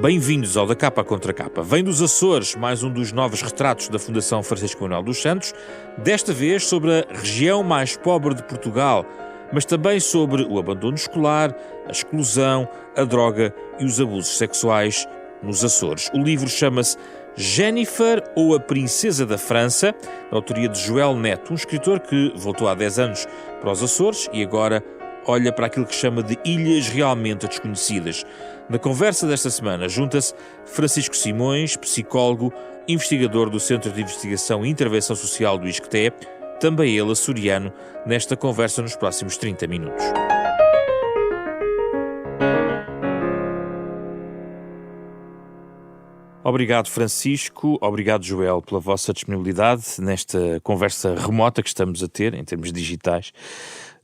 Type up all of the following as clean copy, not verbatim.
Bem-vindos ao Da Capa Contra Capa. Vem dos Açores, mais um dos novos retratos da Fundação Francisco Manuel dos Santos, desta vez sobre a região mais pobre de Portugal, mas também sobre o abandono escolar, a exclusão, a droga e os abusos sexuais nos Açores. O livro chama-se Jennifer ou a Princesa da França, da autoria de Joel Neto, um escritor que voltou há 10 anos para os Açores e agora olha para aquilo que chama de ilhas realmente desconhecidas. Na conversa desta semana junta-se Francisco Simões, psicólogo, investigador do Centro de Investigação e Intervenção Social do ISCTE, também ele açoriano, nesta conversa nos próximos 30 minutos. Obrigado, Francisco. Obrigado, Joel, pela vossa disponibilidade nesta conversa remota que estamos a ter, em termos digitais.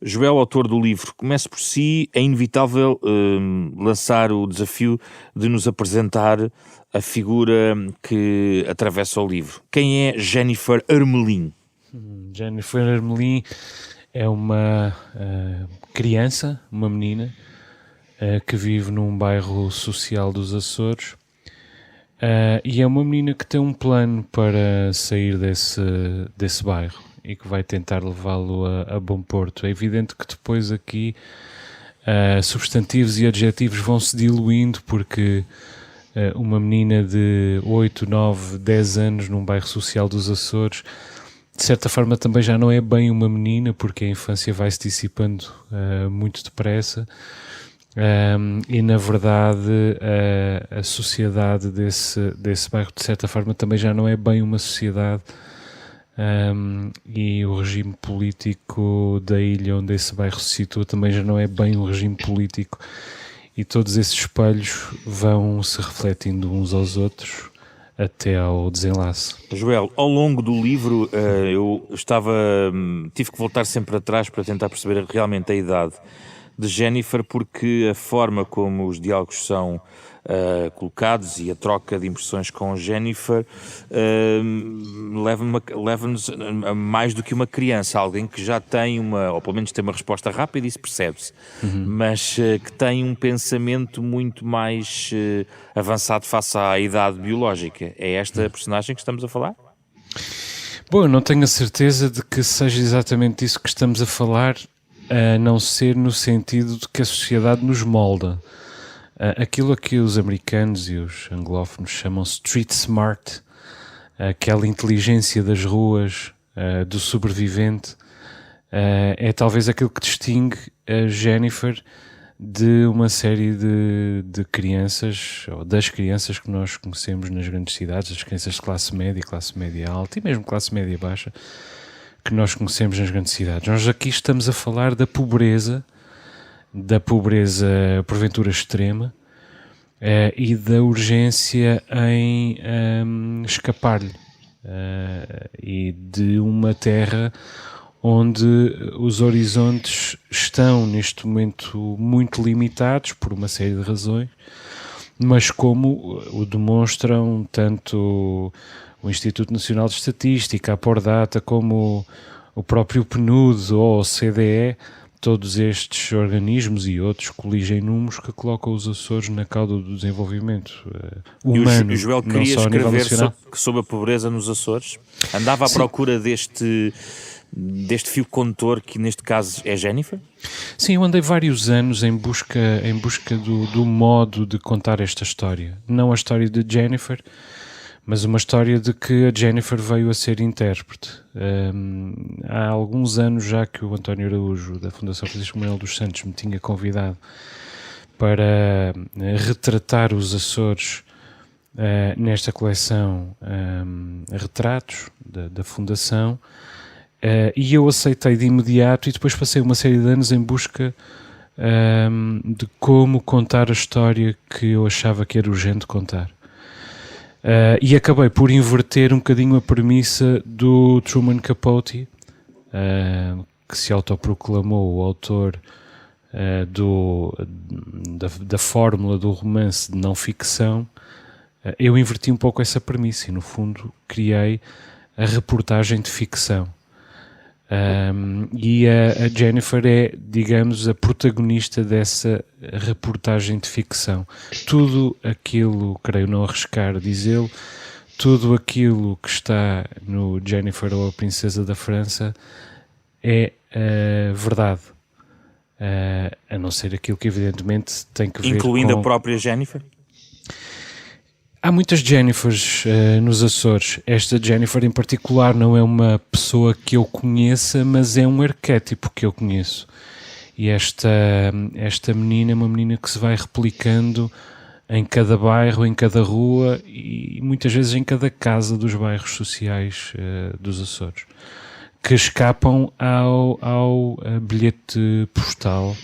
Joel, autor do livro, comece por si. É inevitável lançar o desafio de nos apresentar a figura que atravessa o livro. Quem é Jennifer Hermelin? Jennifer Hermelin é uma criança, uma menina, que vive num bairro social dos Açores. E é uma menina que tem um plano para sair desse bairro e que vai tentar levá-lo a bom porto. É evidente que depois aqui substantivos e adjetivos vão se diluindo, porque uma menina de 8, 9, 10 anos num bairro social dos Açores, de certa forma também já não é bem uma menina, porque a infância vai se dissipando muito depressa. E na verdade a sociedade desse bairro, de certa forma, também já não é bem uma sociedade, e o regime político da ilha onde esse bairro se situa também já não é bem um regime político, e todos esses espelhos vão se refletindo uns aos outros até ao desenlace. Joel, ao longo do livro tive que voltar sempre atrás para tentar perceber realmente a idade de Jennifer, porque a forma como os diálogos são colocados e a troca de impressões com Jennifer leva-nos a mais do que uma criança, alguém que já tem ou pelo menos tem uma resposta rápida, isso percebe-se, mas que tem um pensamento muito mais avançado face à idade biológica. É esta personagem que estamos a falar? Bom, eu não tenho a certeza de que seja exatamente isso que estamos a falar, a não ser no sentido de que a sociedade nos molda. Aquilo a que os americanos e os anglófonos chamam street smart, aquela inteligência das ruas, do sobrevivente, é talvez aquilo que distingue a Jennifer de uma série de crianças, ou das crianças que nós conhecemos nas grandes cidades, as crianças de classe média alta e mesmo classe média baixa, que nós conhecemos nas grandes cidades. Nós aqui estamos a falar da pobreza porventura extrema, e da urgência em escapar-lhe, e de uma terra onde os horizontes estão neste momento muito limitados por uma série de razões, mas como o demonstram tanto o Instituto Nacional de Estatística, a Pordata, como o próprio PNUD ou o CDE, todos estes organismos e outros coligem números que colocam os Açores na cauda do desenvolvimento humano. E o Joel queria escrever sobre a pobreza nos Açores? Andava à procura deste fio condutor, que neste caso é Jennifer? Sim, eu andei vários anos em busca do modo de contar esta história. Não a história de Jennifer, mas uma história de que a Jennifer veio a ser intérprete. Há alguns anos já que o António Araújo, da Fundação Francisco Manuel dos Santos, me tinha convidado para retratar os Açores nesta coleção Retratos da Fundação, e eu aceitei de imediato, e depois passei uma série de anos em busca de como contar a história que eu achava que era urgente contar. E acabei por inverter um bocadinho a premissa do Truman Capote, que se autoproclamou o autor da fórmula do romance de não ficção, eu inverti um pouco essa premissa e, no fundo, criei a reportagem de ficção. E a Jennifer é, digamos, a protagonista dessa reportagem de ficção. Tudo aquilo, creio não arriscar dizê-lo, tudo aquilo que está no Jennifer ou a Princesa da França é verdade. A não ser aquilo que evidentemente tem que ver com... Incluindo a própria Jennifer? Há muitas Jennifers nos Açores. Esta Jennifer em particular não é uma pessoa que eu conheça, mas é um arquétipo que eu conheço. E esta menina é uma menina que se vai replicando em cada bairro, em cada rua e muitas vezes em cada casa dos bairros sociais dos Açores, que escapam ao bilhete postal.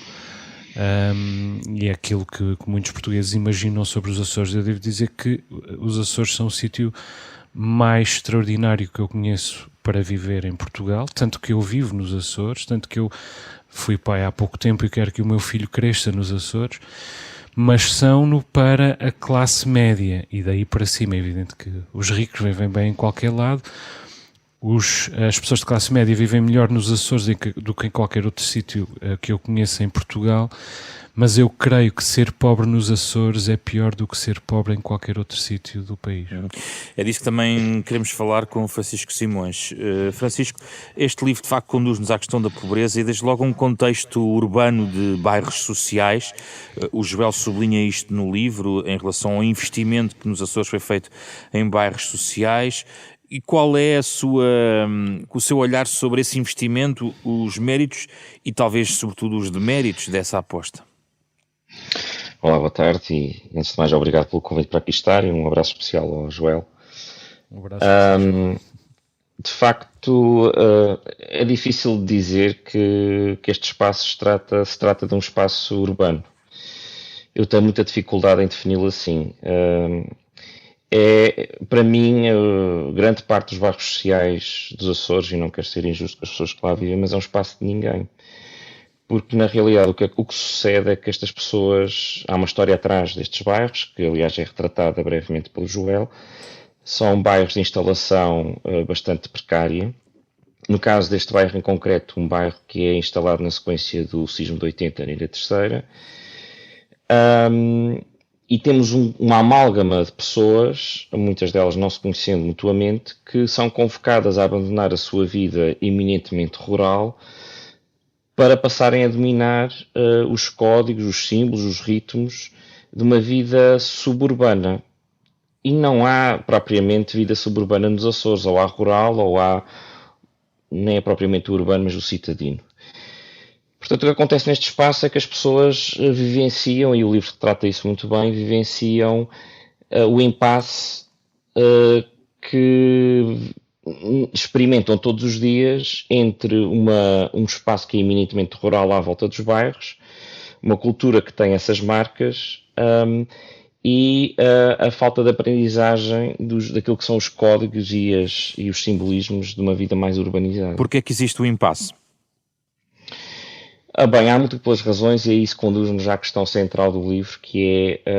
E é aquilo que muitos portugueses imaginam sobre os Açores. Eu devo dizer que os Açores são o sítio mais extraordinário que eu conheço para viver em Portugal, tanto que eu vivo nos Açores, tanto que eu fui pai há pouco tempo e quero que o meu filho cresça nos Açores, mas são-no para a classe média e daí para cima. É evidente que os ricos vivem bem em qualquer lado. As pessoas de classe média vivem melhor nos Açores do que em qualquer outro sítio que eu conheça em Portugal, mas eu creio que ser pobre nos Açores é pior do que ser pobre em qualquer outro sítio do país. É disso que também queremos falar com Francisco Simões. Francisco, este livro de facto conduz-nos à questão da pobreza e desde logo um contexto urbano de bairros sociais. O Joel sublinha isto no livro em relação ao investimento que nos Açores foi feito em bairros sociais. E qual é o seu olhar sobre esse investimento, os méritos e talvez, sobretudo, os deméritos dessa aposta? Olá, boa tarde e, antes de mais, obrigado pelo convite para aqui estar e um abraço especial ao Joel. Um abraço. De facto, é difícil dizer que este espaço se trata de um espaço urbano. Eu tenho muita dificuldade em defini-lo assim. Para mim, grande parte dos bairros sociais dos Açores, e não quero ser injusto com as pessoas que lá vivem, mas é um espaço de ninguém. Porque, na realidade, o que sucede é que estas pessoas... Há uma história atrás destes bairros, que, aliás, é retratada brevemente pelo Joel. São bairros de instalação bastante precária. No caso deste bairro em concreto, um bairro que é instalado na sequência do sismo de 80 na Ilha Terceira. E temos uma amálgama de pessoas, muitas delas não se conhecendo mutuamente, que são convocadas a abandonar a sua vida eminentemente rural para passarem a dominar os códigos, os símbolos, os ritmos de uma vida suburbana. E não há propriamente vida suburbana nos Açores, ou há rural, ou há nem é propriamente o urbano, mas o citadino. Portanto, o que acontece neste espaço é que as pessoas vivenciam, e o livro trata isso muito bem, vivenciam o impasse que experimentam todos os dias entre um espaço que é eminentemente rural à volta dos bairros, uma cultura que tem essas marcas e a falta de aprendizagem daquilo que são os códigos e os simbolismos de uma vida mais urbanizada. Porquê é que existe o impasse? Bem, há múltiplas razões e isso conduz-nos à questão central do livro, que é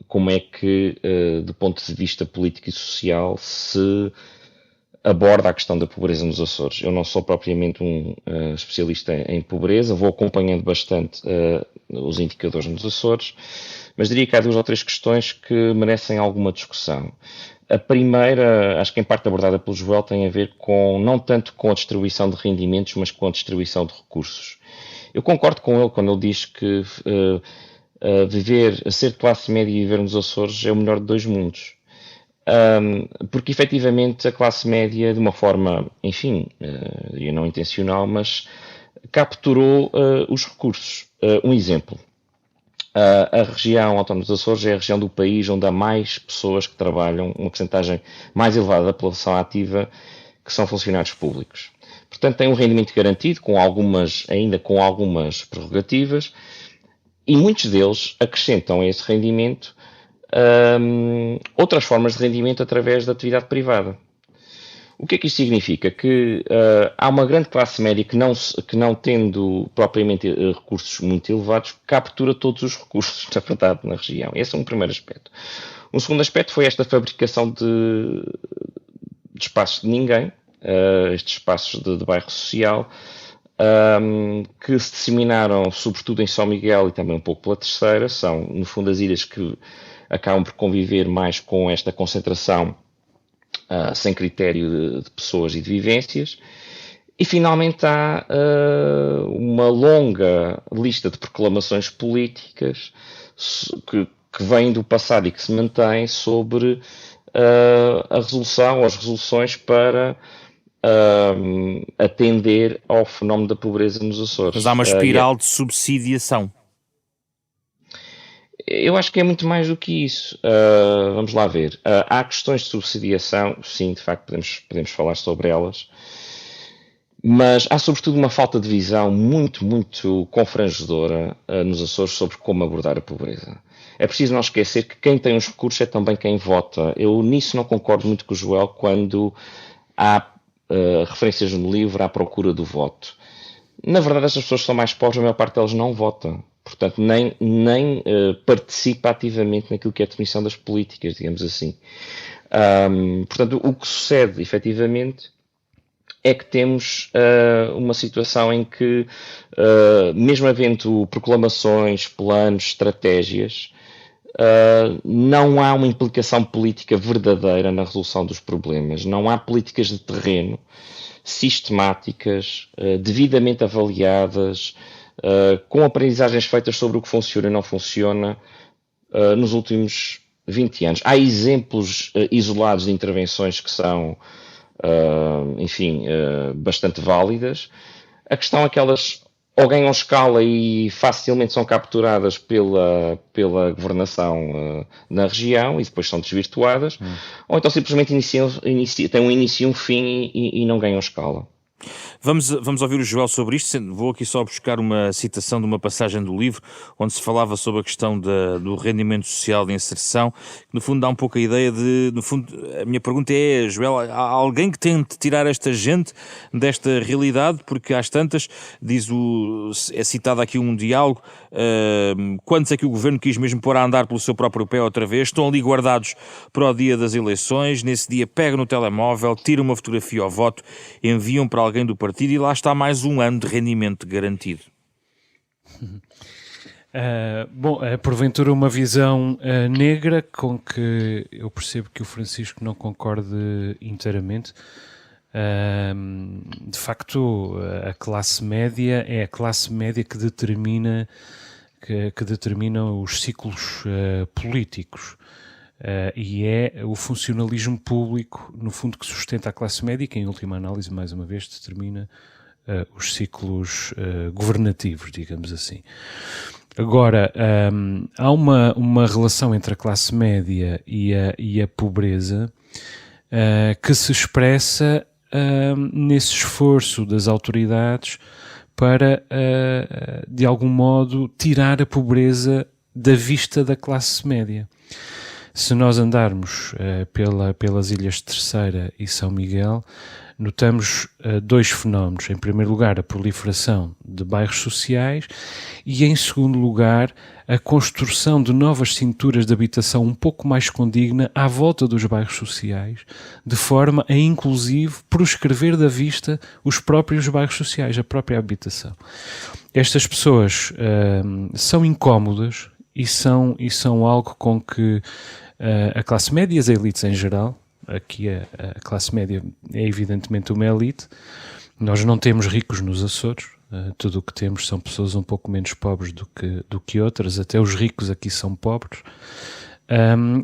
como é que, do ponto de vista político e social, se aborda a questão da pobreza nos Açores. Eu não sou propriamente um especialista em pobreza, vou acompanhando bastante os indicadores nos Açores, mas diria que há 2 ou 3 questões que merecem alguma discussão. A primeira, acho que em parte abordada pelo Joel, tem a ver não tanto com a distribuição de rendimentos, mas com a distribuição de recursos. Eu concordo com ele quando ele diz que ser de classe média e viver nos Açores é o melhor de 2 mundos. Porque efetivamente a classe média, de uma forma, enfim, diria não intencional, mas capturou os recursos. Um exemplo. A região autónoma dos Açores é a região do país onde há mais pessoas que trabalham, uma percentagem mais elevada da população ativa, que são funcionários públicos. Portanto, tem um rendimento garantido, ainda com algumas prerrogativas, e muitos deles acrescentam a esse rendimento outras formas de rendimento através da atividade privada. O que é que isto significa? Que há uma grande classe média que não tendo propriamente recursos muito elevados, captura todos os recursos, na verdade, na região. Esse é um primeiro aspecto. Um segundo aspecto foi esta fabricação de espaços de ninguém, estes espaços de bairro social, que se disseminaram sobretudo em São Miguel e também um pouco pela Terceira. São, no fundo, as ilhas que acabam por conviver mais com esta concentração sem critério de pessoas e de vivências. E finalmente há uma longa lista de proclamações políticas que vêm do passado e que se mantém sobre a resolução ou as resoluções para atender ao fenómeno da pobreza nos Açores. Mas há uma espiral de subsidiação. Eu acho que é muito mais do que isso. Vamos lá ver. Há questões de subsidiação, sim, de facto podemos falar sobre elas, mas há sobretudo uma falta de visão muito, muito confrangedora nos Açores sobre como abordar a pobreza. É preciso não esquecer que quem tem os recursos é também quem vota. Eu nisso não concordo muito com o Joel quando há referências no livro à procura do voto. Na verdade, estas pessoas que são mais pobres, a maior parte delas não vota. Portanto, nem participa ativamente naquilo que é a definição das políticas, digamos assim. Portanto, o que sucede, efetivamente, é que temos uma situação em que, mesmo havendo proclamações, planos, estratégias, não há uma implicação política verdadeira na resolução dos problemas. Não há políticas de terreno sistemáticas, devidamente avaliadas, com aprendizagens feitas sobre o que funciona e não funciona nos últimos 20 anos. Há exemplos isolados de intervenções que são, bastante válidas. A questão é que elas ou ganham escala e facilmente são capturadas pela governação na região e depois são desvirtuadas, ou então simplesmente têm um início e um fim e não ganham escala. Vamos ouvir o Joel sobre isto. Vou aqui só buscar uma citação de uma passagem do livro onde se falava sobre a questão do rendimento social de inserção, que no fundo dá um pouco a ideia de, no fundo, a minha pergunta é, Joel, há alguém que tente tirar esta gente desta realidade? Porque às tantas, é citado aqui um diálogo, quantos é que o governo quis mesmo pôr a andar pelo seu próprio pé outra vez, estão ali guardados para o dia das eleições, nesse dia pegam no telemóvel, tiram uma fotografia ao voto, enviam para alguém do partido e lá está mais um ano de rendimento garantido. Porventura uma visão negra com que eu percebo que o Francisco não concorde inteiramente. De facto, a classe média é a classe média que determina os ciclos políticos. E é o funcionalismo público, no fundo, que sustenta a classe média e que, em última análise, mais uma vez, determina os ciclos governativos, digamos assim. Agora, há uma relação entre a classe média e a pobreza que se expressa nesse esforço das autoridades para, de algum modo, tirar a pobreza da vista da classe média. Se nós andarmos pelas Ilhas Terceira e São Miguel, notamos dois fenómenos. Em primeiro lugar, a proliferação de bairros sociais e, em segundo lugar, a construção de novas cinturas de habitação um pouco mais condigna à volta dos bairros sociais, de forma a, inclusive, proscrever da vista os próprios bairros sociais, a própria habitação. Estas pessoas são incómodas e são algo com que a classe média e as elites em geral, aqui a classe média é evidentemente uma elite, nós não temos ricos nos Açores, tudo o que temos são pessoas um pouco menos pobres do que outras, até os ricos aqui são pobres.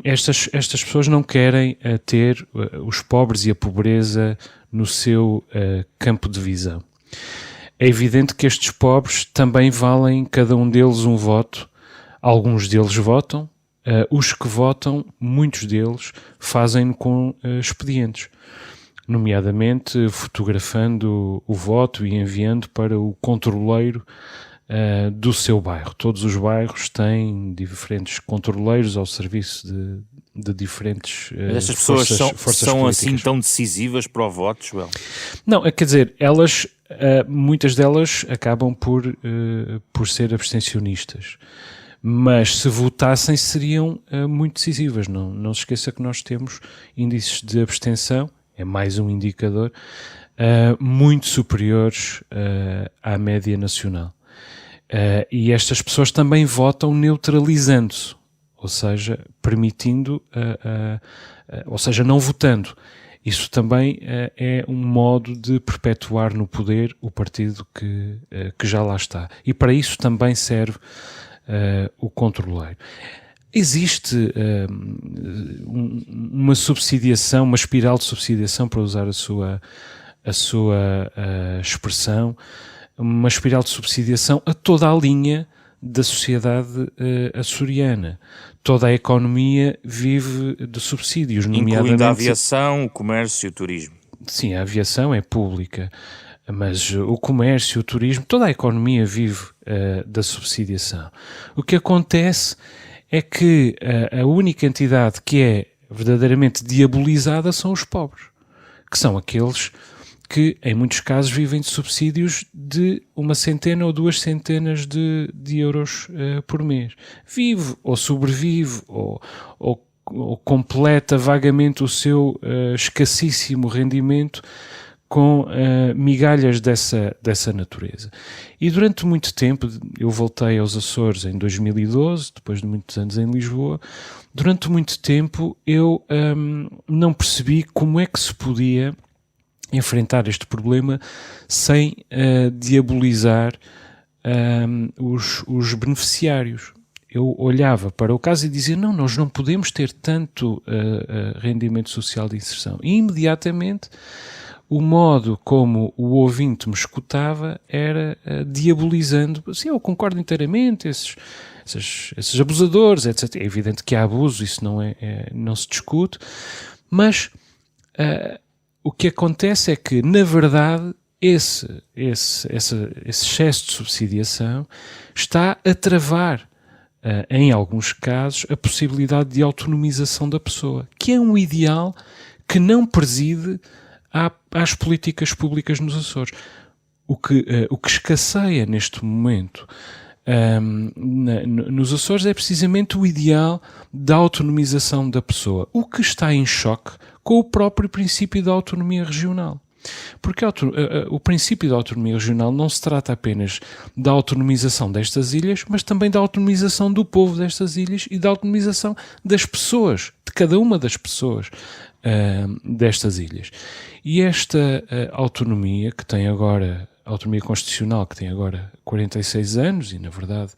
Estas pessoas não querem ter os pobres e a pobreza no seu campo de visão. É evidente que estes pobres também valem cada um deles um voto, alguns deles votam. Os que votam, muitos deles, fazem-no com expedientes, nomeadamente fotografando o voto e enviando para o controleiro do seu bairro. Todos os bairros têm diferentes controleiros ao serviço de diferentes Mas estas pessoas forças são políticas. assim tão decisivas para o voto, Joel? Não, quer dizer, elas, muitas delas acabam por ser abstencionistas. Mas se votassem seriam muito decisivas. Não se esqueça que nós temos índices de abstenção, é mais um indicador, muito superiores à média nacional. E estas pessoas também votam neutralizando-se, ou seja, permitindo, ou seja, não votando. Isso também é um modo de perpetuar no poder o partido que já lá está. E para isso também serve o controleiro. Existe uma subsidiação, uma espiral de subsidiação, para usar a sua expressão, uma espiral de subsidiação a toda a linha da sociedade açoriana. Toda a economia vive de subsídios, nomeadamente... Incluindo a aviação, o comércio e o turismo. Sim, a aviação é pública, mas o comércio, o turismo, toda a economia vive da subsidiação. O que acontece é que a única entidade que é verdadeiramente diabolizada são os pobres, que são aqueles que, em muitos casos, vivem de subsídios de 100 ou 200 de euros por mês. Vive ou sobrevive ou completa vagamente o seu escassíssimo rendimento com migalhas dessa natureza. E durante muito tempo, eu voltei aos Açores em 2012, depois de muitos anos em Lisboa, durante muito tempo eu não percebi como é que se podia enfrentar este problema sem diabolizar os beneficiários. Eu olhava para o caso e dizia, não, nós não podemos ter tanto rendimento social de inserção. E imediatamente o modo como o ouvinte me escutava era diabolizando. Sim, eu concordo inteiramente, esses abusadores, etc. É evidente que há abuso, isso não se discute, mas o que acontece é que, na verdade, esse excesso de subsidiação está a travar, em alguns casos, a possibilidade de autonomização da pessoa, que é um ideal que não preside às políticas públicas nos Açores. O que escasseia neste momento nos Açores é precisamente o ideal da autonomização da pessoa, o que está em choque com o próprio princípio da autonomia regional. Porque o princípio da autonomia regional não se trata apenas da autonomização destas ilhas, mas também da autonomização do povo destas ilhas e da autonomização das pessoas, de cada uma das pessoas destas ilhas. E esta autonomia que tem agora, a autonomia constitucional que tem agora 46 anos e, na verdade,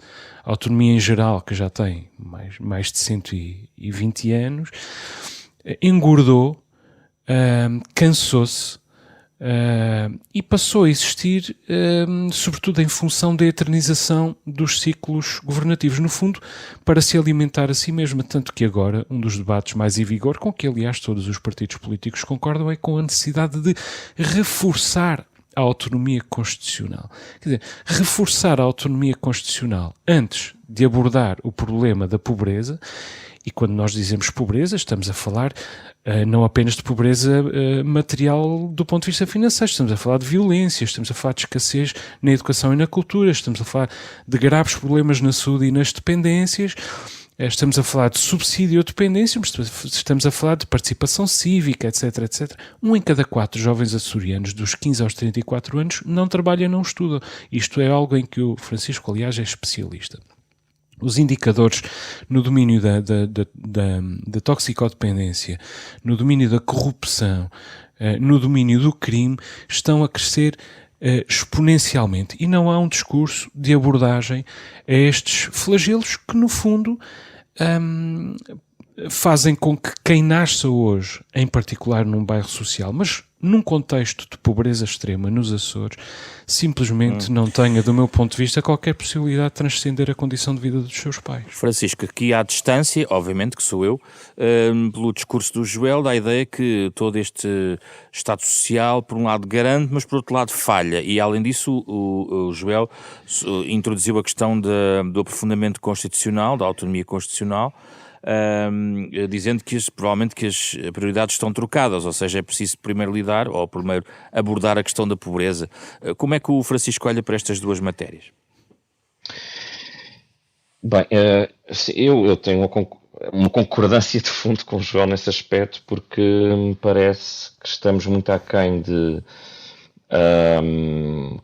a autonomia em geral que já tem mais de 120 anos, engordou, cansou-se, e passou a existir sobretudo em função da eternização dos ciclos governativos, no fundo para se alimentar a si mesma, tanto que agora um dos debates mais em vigor, com que aliás todos os partidos políticos concordam, é com a necessidade de reforçar a autonomia constitucional. Quer dizer, reforçar a autonomia constitucional antes de abordar o problema da pobreza. E quando nós dizemos pobreza, estamos a falar não apenas de pobreza material do ponto de vista financeiro, estamos a falar de violência, estamos a falar de escassez na educação e na cultura, estamos a falar de graves problemas na saúde e nas dependências, estamos a falar de subsídio à dependência, estamos a falar de participação cívica, etc, etc. 1 em cada 4 jovens açorianos dos 15 aos 34 anos não trabalham, não estudam. Isto é algo em que o Francisco, aliás, é especialista. Os indicadores no domínio da toxicodependência, no domínio da corrupção, no domínio do crime, estão a crescer exponencialmente. E não há um discurso de abordagem a estes flagelos que, no fundo, fazem com que quem nasça hoje, em particular num bairro social, mas num contexto de pobreza extrema nos Açores, simplesmente não tenha, do meu ponto de vista, qualquer possibilidade de transcender a condição de vida dos seus pais. Francisco, aqui à distância, obviamente que sou eu, pelo discurso do Joel, dá a ideia que todo este Estado Social, por um lado, garante, mas por outro lado falha. E além disso, o Joel introduziu a questão do aprofundamento constitucional, da autonomia constitucional, dizendo que provavelmente que as prioridades estão trocadas, ou seja, é preciso primeiro lidar, ou primeiro abordar a questão da pobreza. Como é que o Francisco olha para estas duas matérias? Bem, eu tenho uma concordância de fundo com o João nesse aspecto, porque me parece que estamos muito aquém de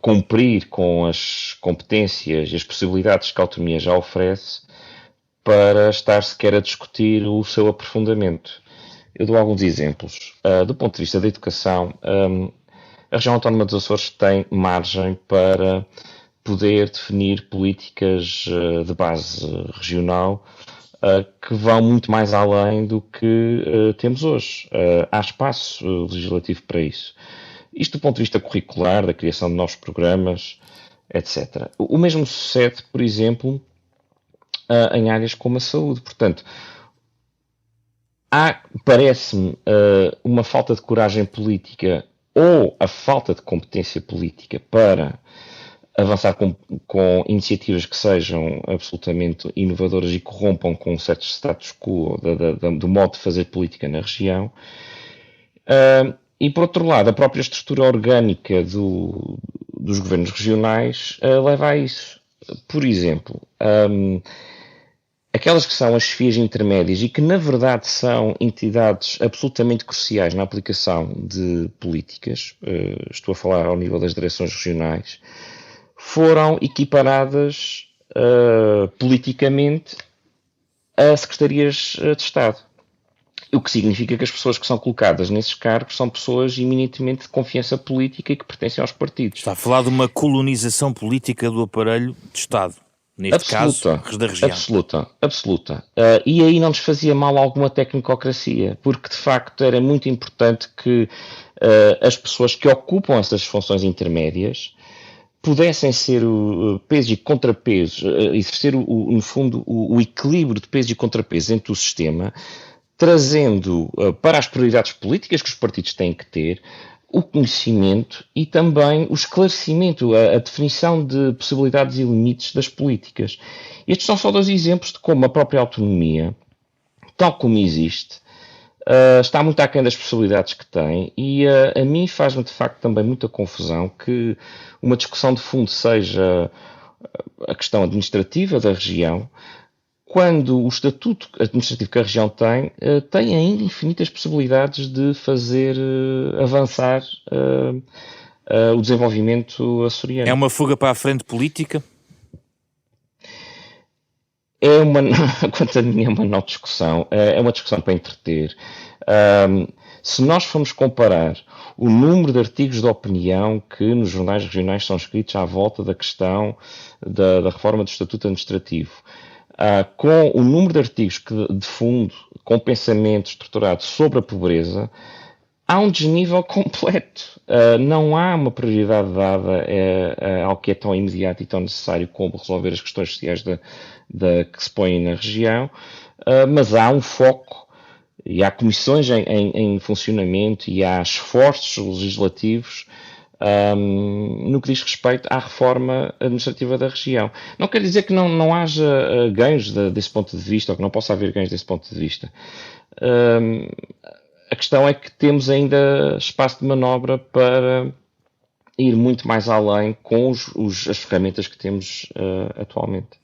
cumprir com as competências e as possibilidades que a autonomia já oferece para estar sequer a discutir o seu aprofundamento. Eu dou alguns exemplos. Do ponto de vista da educação, a região autónoma dos Açores tem margem para poder definir políticas de base regional que vão muito mais além do que temos hoje. Há espaço legislativo para isso. Isto do ponto de vista curricular, da criação de novos programas, etc. O mesmo sucede, por exemplo, em áreas como a saúde. Portanto, há, parece-me, uma falta de coragem política ou a falta de competência política para avançar com iniciativas que sejam absolutamente inovadoras e corrompam com certos status quo do modo de fazer política na região. E, por outro lado, a própria estrutura orgânica dos governos regionais leva a isso. Por exemplo, aquelas que são as chefias intermédias e que, na verdade, são entidades absolutamente cruciais na aplicação de políticas, estou a falar ao nível das direções regionais, foram equiparadas politicamente a secretarias de Estado. O que significa que as pessoas que são colocadas nesses cargos são pessoas eminentemente de confiança política e que pertencem aos partidos. Está a falar de uma colonização política do aparelho de Estado. Neste caso, da região. Absoluta. E aí não nos fazia mal alguma tecnocracia, porque de facto era muito importante que as pessoas que ocupam essas funções intermédias pudessem ser o peso e contrapeso, exercer no fundo o equilíbrio de peso e contrapeso dentro do sistema, trazendo para as prioridades políticas que os partidos têm que ter o conhecimento e também o esclarecimento, a definição de possibilidades e limites das políticas. Estes são só dois exemplos de como a própria autonomia, tal como existe, está muito aquém das possibilidades que tem e a mim faz-me de facto também muita confusão que uma discussão de fundo seja a questão administrativa da região, quando o estatuto administrativo que a região tem ainda infinitas possibilidades de fazer avançar o desenvolvimento açoriano. É uma fuga para a frente política? Quanto a mim, é uma não discussão. É uma discussão para entreter. Se nós formos comparar o número de artigos de opinião que nos jornais regionais são escritos à volta da questão da reforma do estatuto administrativo, com o número de artigos de fundo, com pensamento estruturado sobre a pobreza, há um desnível completo. Não há uma prioridade dada ao que é tão imediato e tão necessário como resolver as questões sociais que se põem na região, mas há um foco e há comissões em funcionamento e há esforços legislativos no que diz respeito à reforma administrativa da região. Não quer dizer que não haja ganhos desse ponto de vista, ou que não possa haver ganhos desse ponto de vista. A questão é que temos ainda espaço de manobra para ir muito mais além com as ferramentas que temos atualmente.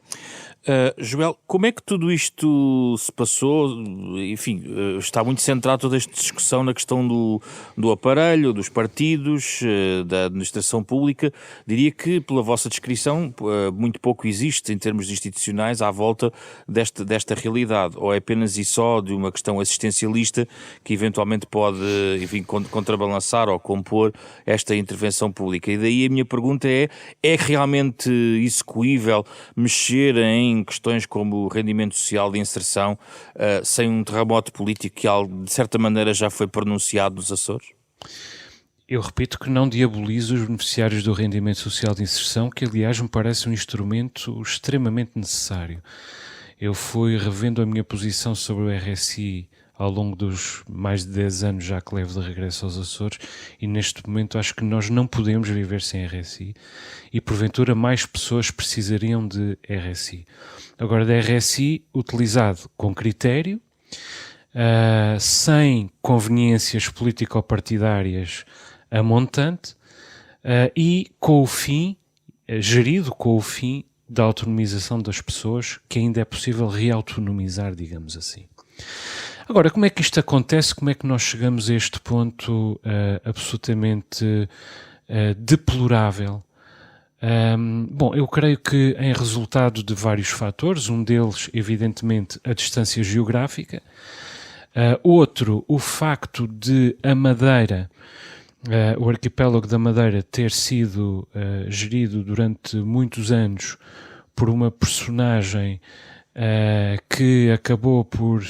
Joel, como é que tudo isto se passou? Enfim, está muito centrado toda esta discussão na questão do aparelho, dos partidos, da administração pública. Diria que, pela vossa descrição, muito pouco existe em termos institucionais à volta desta realidade, ou é apenas e só de uma questão assistencialista que eventualmente pode, enfim, contrabalançar ou compor esta intervenção pública. E daí a minha pergunta é realmente execuível mexer em em questões como o rendimento social de inserção, sem um terremoto político que, de certa maneira, já foi pronunciado nos Açores? Eu repito que não diabolizo os beneficiários do rendimento social de inserção, que aliás me parece um instrumento extremamente necessário. Eu fui revendo a minha posição sobre o RSI ao longo dos mais de 10 anos já que levo de regresso aos Açores, e neste momento acho que nós não podemos viver sem RSI e porventura mais pessoas precisariam de RSI. Agora, de RSI utilizado com critério, sem conveniências político-partidárias a montante, e com o fim, gerido com o fim da autonomização das pessoas, que ainda é possível reautonomizar, digamos assim. Agora, como é que isto acontece? Como é que nós chegamos a este ponto absolutamente deplorável? Bom, eu creio que em resultado de vários fatores, um deles, evidentemente, a distância geográfica, outro, o facto de a Madeira, o arquipélago da Madeira, ter sido gerido durante muitos anos por uma personagem que acabou por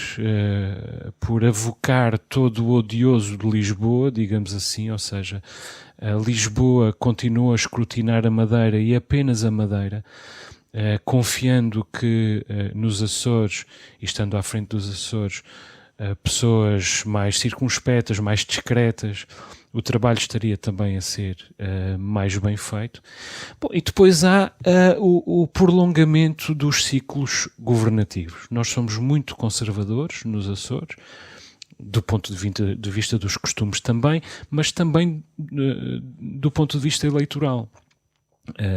avocar todo o odioso de Lisboa, digamos assim, ou seja, Lisboa continuou a escrutinar a Madeira e apenas a Madeira, confiando que nos Açores, e estando à frente dos Açores, pessoas mais circunspectas, mais discretas, o trabalho estaria também a ser mais bem feito. Bom, e depois há o prolongamento dos ciclos governativos. Nós somos muito conservadores nos Açores, do ponto de vista dos costumes também, mas também do ponto de vista eleitoral.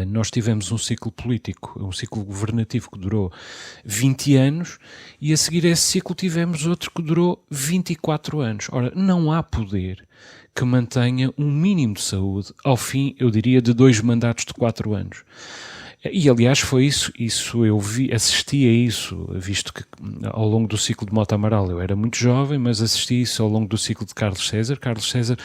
Nós tivemos um ciclo político, um ciclo governativo que durou 20 anos e a seguir a esse ciclo tivemos outro que durou 24 anos. Ora, não há poder que mantenha um mínimo de saúde ao fim, eu diria, de 2 mandatos de 4 anos. E aliás foi isso eu assisti a isso, visto que ao longo do ciclo de Mota Amaral eu era muito jovem, mas assisti a isso ao longo do ciclo de Carlos César. Carlos César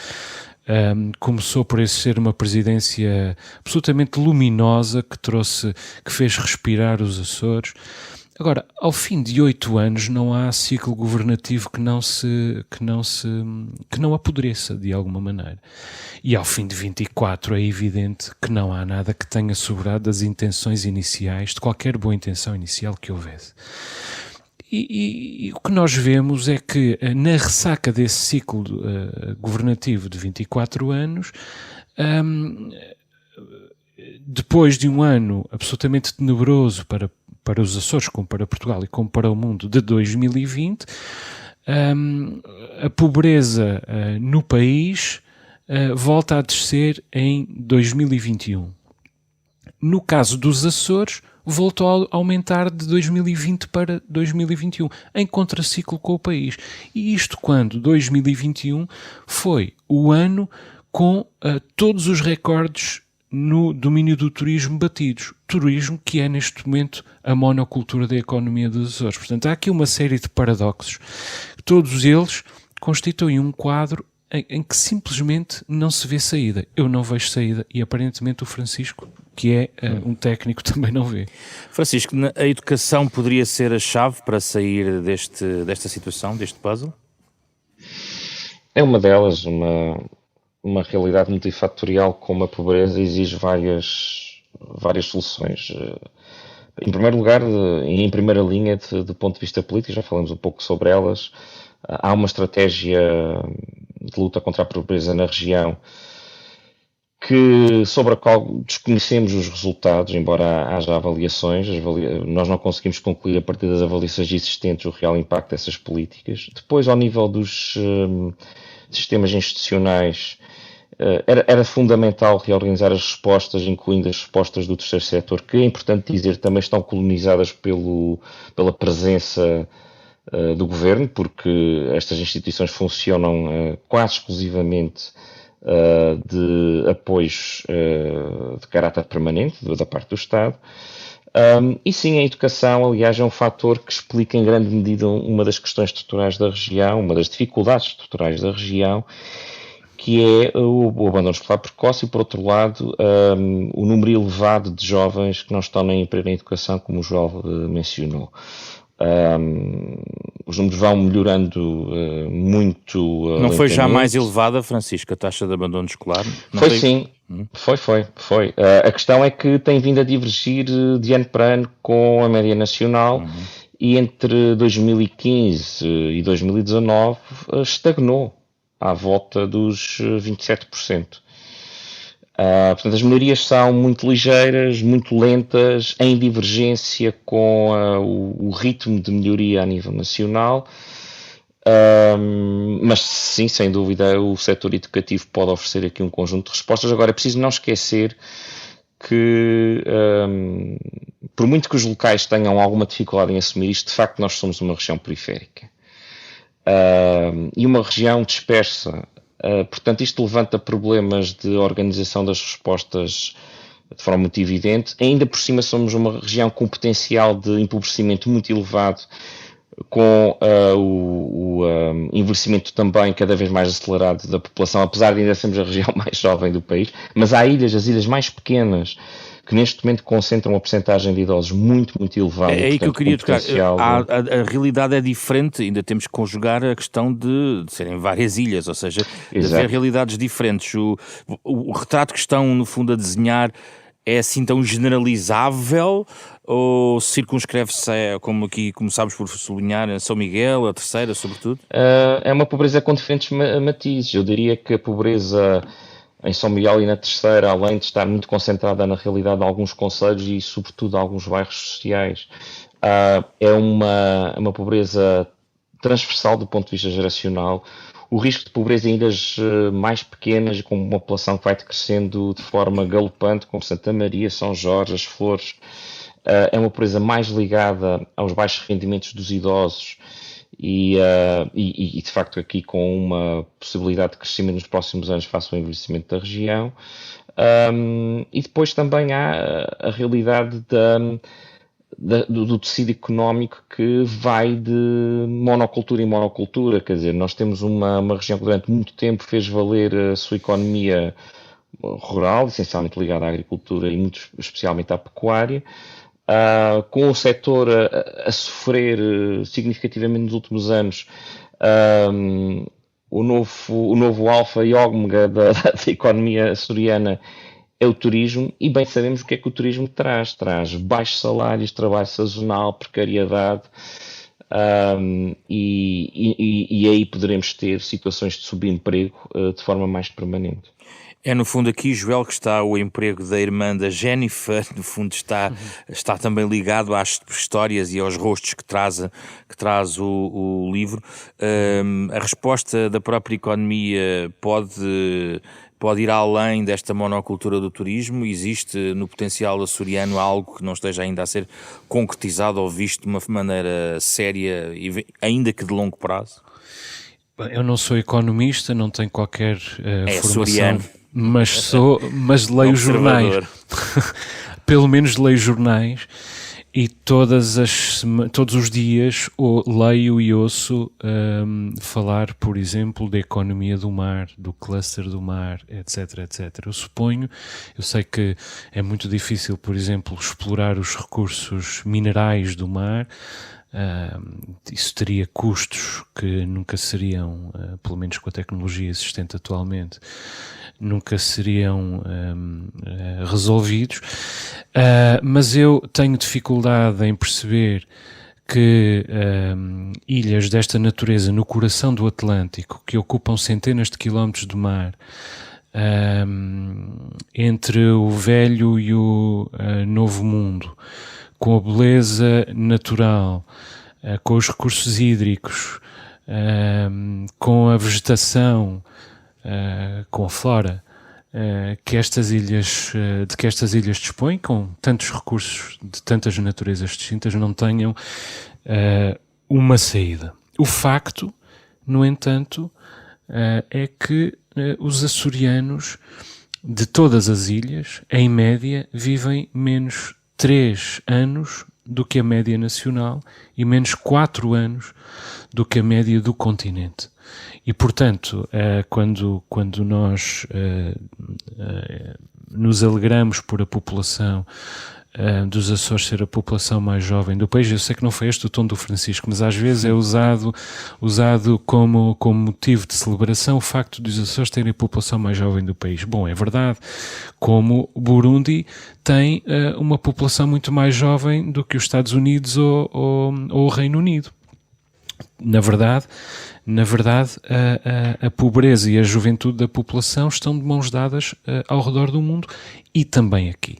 começou por esse ser uma presidência absolutamente luminosa que fez respirar os Açores. Agora, ao fim de 8 anos não há ciclo governativo que não apodreça de alguma maneira. E ao fim de 24 é evidente que não há nada que tenha sobrado das intenções iniciais, de qualquer boa intenção inicial que houvesse. E o que nós vemos é que na ressaca desse ciclo governativo de 24 anos, depois de um ano absolutamente tenebroso para os Açores, como para Portugal e como para o mundo, de 2020, a pobreza no país volta a descer em 2021. No caso dos Açores, voltou a aumentar de 2020 para 2021, em contraciclo com o país. E isto quando 2021 foi o ano com todos os recordes no domínio do turismo batidos. Turismo que é neste momento a monocultura da economia dos Açores. Portanto, há aqui uma série de paradoxos. Todos eles constituem um quadro em que simplesmente não se vê saída. Eu não vejo saída e aparentemente o Francisco, que é um técnico, também não vê. Francisco, a educação poderia ser a chave para sair desta situação, deste puzzle? É uma delas, uma realidade multifatorial como a pobreza exige várias soluções. Em primeiro lugar, e em primeira linha do ponto de vista político, já falamos um pouco sobre elas, há uma estratégia de luta contra a pobreza na região sobre a qual desconhecemos os resultados, embora haja avaliações, nós não conseguimos concluir a partir das avaliações existentes o real impacto dessas políticas. Depois, ao nível dos sistemas institucionais, era fundamental reorganizar as respostas, incluindo as respostas do terceiro setor, que é importante dizer também estão colonizadas pela presença do governo, porque estas instituições funcionam quase exclusivamente de apoios de caráter permanente da parte do Estado. E sim, a educação, aliás, é um fator que explica em grande medida uma das questões estruturais da região, uma das dificuldades estruturais da região, que é o abandono escolar precoce e, por outro lado, o número elevado de jovens que não estão nem em educação, como o João mencionou. Os números vão melhorando muito. Não foi já mais elevada, Francisco, a taxa de abandono escolar? Não foi tem... sim, foi. A questão é que tem vindo a divergir de ano para ano com a média nacional e entre 2015 e 2019 estagnou à volta dos 27%. Portanto, as melhorias são muito ligeiras, muito lentas, em divergência com o ritmo de melhoria a nível nacional, mas sim, sem dúvida, o setor educativo pode oferecer aqui um conjunto de respostas. Agora, é preciso não esquecer que, por muito que os locais tenham alguma dificuldade em assumir isto, de facto nós somos uma região periférica e uma região dispersa. Portanto, isto levanta problemas de organização das respostas de forma muito evidente. Ainda por cima somos uma região com potencial de empobrecimento muito elevado, com o envelhecimento também cada vez mais acelerado da população, apesar de ainda sermos a região mais jovem do país. Mas há ilhas, as ilhas mais pequenas, que neste momento concentram uma percentagem de idosos muito, muito elevada. É aí que eu queria tocar. A realidade é diferente, ainda temos que conjugar a questão de serem várias ilhas, ou seja, de haver realidades diferentes. O retrato que estão, no fundo, a desenhar é assim tão generalizável ou circunscreve-se, como aqui começámos por sublinhar, a São Miguel, a Terceira, sobretudo? É uma pobreza com diferentes matizes. Eu diria que a pobreza em São Miguel e na Terceira, além de estar muito concentrada na realidade de alguns concelhos e sobretudo de alguns bairros sociais, é uma pobreza transversal do ponto de vista geracional. O risco de pobreza em ilhas mais pequenas, com uma população que vai crescendo de forma galopante, como Santa Maria, São Jorge, As Flores, é uma pobreza mais ligada aos baixos rendimentos dos idosos e de facto aqui com uma possibilidade de crescimento nos próximos anos face ao envelhecimento da região. E depois também há a realidade do tecido económico que vai de monocultura em monocultura, quer dizer, nós temos uma região que durante muito tempo fez valer a sua economia rural, essencialmente ligada à agricultura e muito especialmente à pecuária, com o setor a sofrer significativamente nos últimos anos. O novo alfa e ômega da economia açoriana é o turismo, e bem sabemos o que é que o turismo traz. Traz baixos salários, trabalho sazonal, precariedade, e aí poderemos ter situações de subemprego de forma mais permanente. É no fundo aqui, Joel, que está o emprego da irmã da Jennifer, no fundo está também ligado às histórias e aos rostos que traz o livro. A resposta da própria economia pode ir além desta monocultura do turismo? Existe no potencial açoriano algo que não esteja ainda a ser concretizado ou visto de uma maneira séria, ainda que de longo prazo? Eu não sou economista, não tenho qualquer formação, açoriano. mas leio jornais. Pelo menos leio jornais. E todos os dias leio e ouço falar, por exemplo, da economia do mar, do cluster do mar, etc, etc. Eu sei que é muito difícil, por exemplo, explorar os recursos minerais do mar. Isso teria custos que nunca seriam, pelo menos com a tecnologia existente atualmente, nunca seriam resolvidos, mas eu tenho dificuldade em perceber que ilhas desta natureza no coração do Atlântico, que ocupam centenas de quilómetros de mar, entre o velho e o novo mundo, com a beleza natural, com os recursos hídricos, com a vegetação, com a flora de que estas ilhas dispõem, com tantos recursos de tantas naturezas distintas, não tenham uma saída. O facto, no entanto, é que os açorianos de todas as ilhas, em média, vivem menos 3 anos do que a média nacional e menos 4 anos do que a média do continente. E, portanto, quando nós nos alegramos por a população dos Açores ser a população mais jovem do país, eu sei que não foi este o tom do Francisco, mas às vezes é usado como motivo de celebração o facto dos Açores terem a população mais jovem do país. Bom, é verdade, como o Burundi tem uma população muito mais jovem do que os Estados Unidos ou o Reino Unido. Na verdade, a pobreza e a juventude da população estão de mãos dadas ao redor do mundo e também aqui.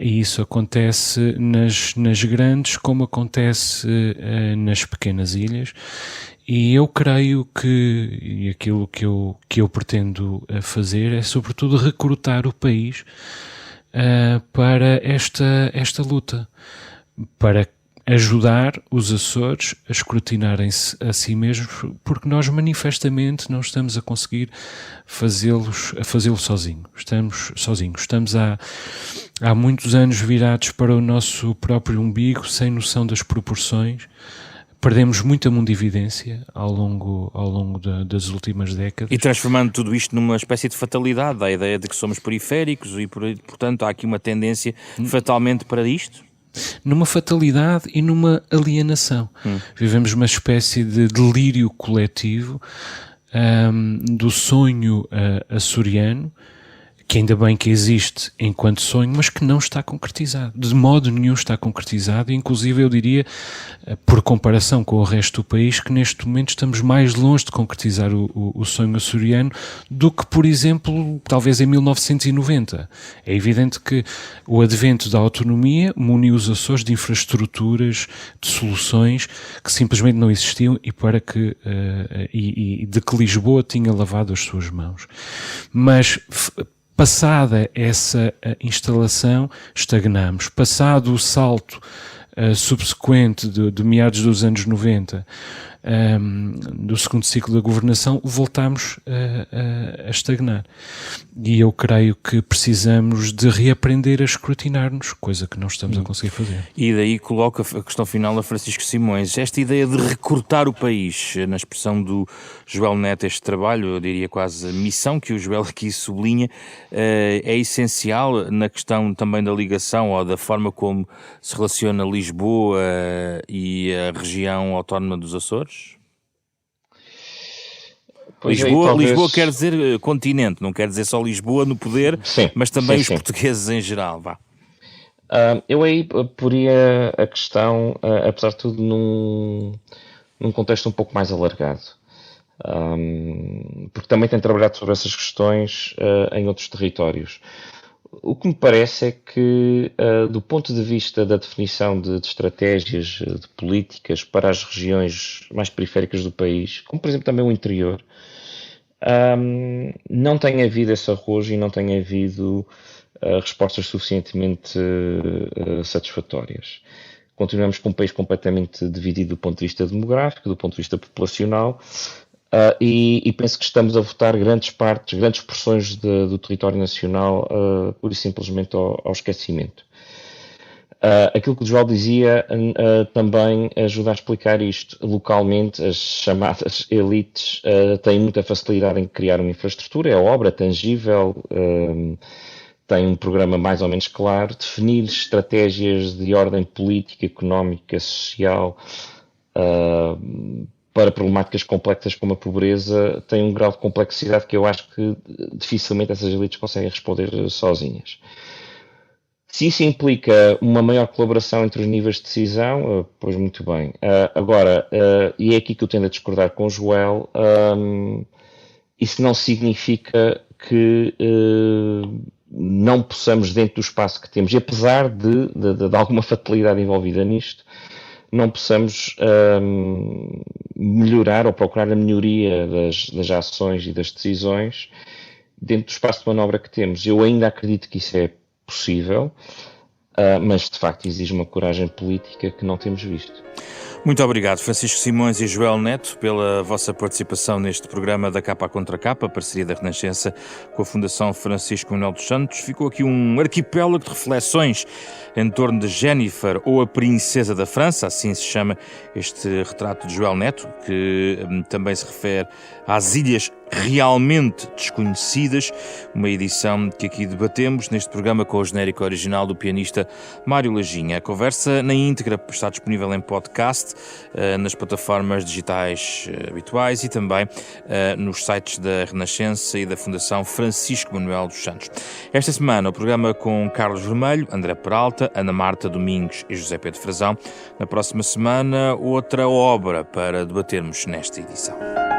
E isso acontece nas grandes como acontece nas pequenas ilhas, e eu creio e aquilo que eu pretendo fazer é sobretudo recrutar o país para esta luta, para ajudar os Açores a escrutinarem-se a si mesmos, porque nós manifestamente não estamos a conseguir fazê-lo sozinhos. Estamos há muitos anos virados para o nosso próprio umbigo, sem noção das proporções. Perdemos muita mundividência ao longo das últimas décadas. E transformando tudo isto numa espécie de fatalidade, a ideia de que somos periféricos e, portanto, há aqui uma tendência fatalmente para isto? Numa fatalidade e numa alienação. Vivemos uma espécie de delírio coletivo do sonho açoriano, que ainda bem que existe enquanto sonho, mas que não está concretizado. De modo nenhum está concretizado, e inclusive eu diria, por comparação com o resto do país, que neste momento estamos mais longe de concretizar o sonho açoriano do que, por exemplo, talvez em 1990. É evidente que o advento da autonomia muniu os Açores de infraestruturas, de soluções que simplesmente não existiam e de que Lisboa tinha lavado as suas mãos. Mas passada essa instalação, estagnamos. Passado o salto subsequente de meados dos anos 90, do segundo ciclo da governação, voltámos a estagnar. E eu creio que precisamos de reaprender a escrutinar-nos, coisa que não estamos a conseguir fazer. E daí coloca a questão final a Francisco Simões. Esta ideia de recortar o país, na expressão do Joel Neto, este trabalho, eu diria quase a missão que o Joel aqui sublinha, é essencial na questão também da ligação ou da forma como se relaciona Lisboa e a região autónoma dos Açores? Lisboa quer dizer continente, não quer dizer só Lisboa no poder, mas também os portugueses em geral. Vá. Eu aí poria a questão, apesar de tudo, num contexto um pouco mais alargado, porque também tenho trabalhado sobre essas questões em outros territórios. O que me parece é que, do ponto de vista da definição de estratégias, de políticas para as regiões mais periféricas do país, como por exemplo também o interior, não tem havido esse arrojo e não tem havido respostas suficientemente satisfatórias. Continuamos com um país completamente dividido do ponto de vista demográfico, do ponto de vista populacional, e penso que estamos a votar grandes porções do território nacional pura e simplesmente ao esquecimento. Aquilo que o João dizia também ajuda a explicar isto. Localmente, as chamadas elites têm muita facilidade em criar uma infraestrutura, é obra tangível, tem um programa mais ou menos claro, definir estratégias de ordem política, económica, social, para problemáticas complexas como a pobreza, tem um grau de complexidade que eu acho que dificilmente essas elites conseguem responder sozinhas. Se isso implica uma maior colaboração entre os níveis de decisão, pois muito bem. Agora, e é aqui que eu tendo a discordar com o Joel, isso não significa que não possamos, dentro do espaço que temos, e apesar de alguma fatalidade envolvida nisto, não possamos melhorar ou procurar a melhoria das ações e das decisões dentro do espaço de manobra que temos. Eu ainda acredito que isso é possível, mas de facto exige uma coragem política que não temos visto. Muito obrigado, Francisco Simões e Joel Neto, pela vossa participação neste programa da Capa Contra Capa, parceria da Renascença com a Fundação Francisco Manuel dos Santos. Ficou aqui um arquipélago de reflexões em torno de Jennifer, ou a Princesa da França, assim se chama este retrato de Joel Neto, que também se refere às ilhas realmente desconhecidas, uma edição que aqui debatemos neste programa com o genérico original do pianista Mário Lajinha. A conversa na íntegra está disponível em podcast, nas plataformas digitais habituais e também nos sites da Renascença e da Fundação Francisco Manuel dos Santos. Esta semana o programa com Carlos Vermelho, André Peralta, Ana Marta Domingos e José Pedro Frazão. Na próxima semana outra obra para debatermos nesta edição.